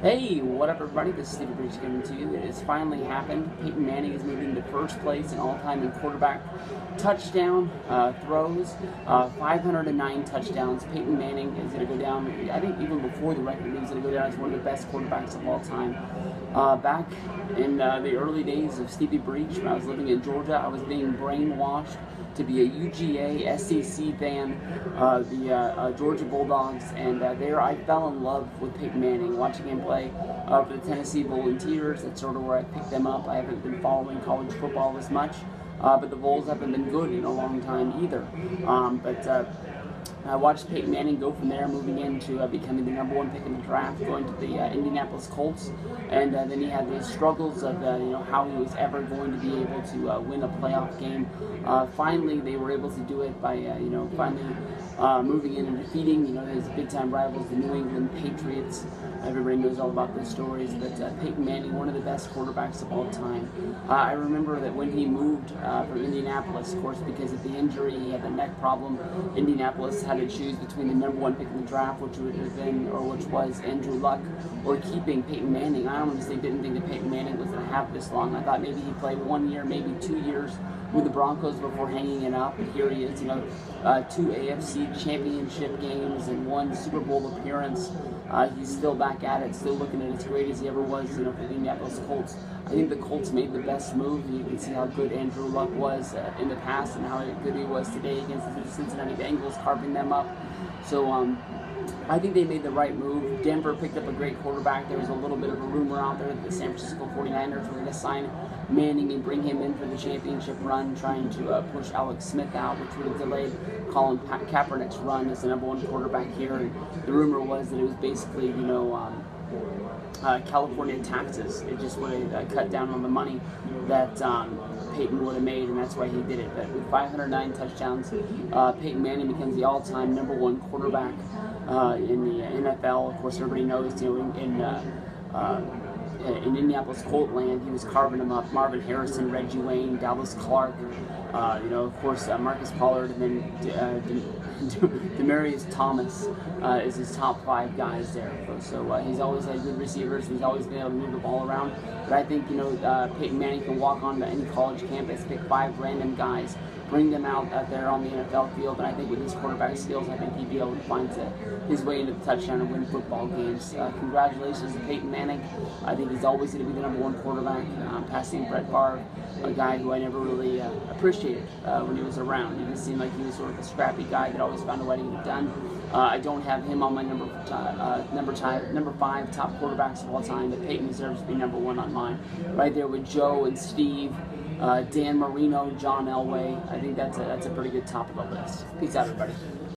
Hey, what up everybody? This is Stevie Breach coming to you. It has finally happened. Peyton Manning is moving to first place in all-time in quarterback touchdown throws. 509 touchdowns. Peyton Manning is going to go down, I think even before the record, he's going to go down as one of the best quarterbacks of all time. Back in the early days of Stevie Breach, when I was living in Georgia, I was being brainwashed to be a UGA, SEC fan, the Georgia Bulldogs, and there I fell in love with Peyton Manning, watching him play for the Tennessee Volunteers. That's sort of where I picked them up. I haven't been following college football as much, but the Bulls haven't been good in a long time either. I watched Peyton Manning go from there, moving into becoming the #1 pick in the draft, going to the Indianapolis Colts, and then he had these struggles of how he was ever going to be able to win a playoff game. Finally, they were able to do it by finally moving in and defeating his big-time rivals, the New England Patriots. Everybody knows all about those stories, but Peyton Manning, one of the best quarterbacks of all time. I remember that when he moved from Indianapolis, of course, because of the injury, he had the neck problem. Indianapolis had to choose between the #1 pick in the draft, which was Andrew Luck, or keeping Peyton Manning. I honestly didn't think that Peyton Manning was going to have this long. I thought maybe he'd play 1 year, maybe 2 years with the Broncos before hanging it up. But here he is, 2 AFC championship games and 1 Super Bowl appearance. He's still back at it, still looking at as great as he ever was, for the Indianapolis Colts. I think the Colts made the best move. You can see how good Andrew Luck was in the past and how good he was today against the Cincinnati Bengals, carving them up. So I think they made the right move. Denver picked up a great quarterback. There was a little bit of a rumor out there that the San Francisco 49ers were going to sign Manning and bring him in for the championship run, trying to push Alex Smith out, which would have delayed Colin Kaepernick's run as the #1 quarterback here. And the rumor was that it was basically, California taxes. It just would have cut down on the money that Peyton would have made, and that's why he did it. But with 509 touchdowns, Peyton Manning becomes the all-time #1 quarterback in the NFL. Of course, everybody knows, in Indianapolis Colt land, he was carving them up. Marvin Harrison, Reggie Wayne, Dallas Clark, of course, Marcus Pollard, and then Demaryius Thomas is his top 5 guys there. So he's always had good receivers. He's always been able to move the ball around. But I think Peyton Manning can walk onto any college campus, pick 5 random guys, bring them out there on the NFL field, and I think with his quarterback skills, I think he'd be able to find his way into the touchdown and win football games. Congratulations to Peyton Manning. I think he's always going to be the #1 quarterback, passing Brett Favre, a guy who I never really appreciated when he was around. He just seemed like he was sort of a scrappy guy that always found a way to get it done. I don't have him on my number 5 top quarterbacks of all time, but Peyton deserves to be #1 on mine. Right there with Joe and Steve, Dan Marino, John Elway. I think that's a pretty good top of the list. Peace out, everybody.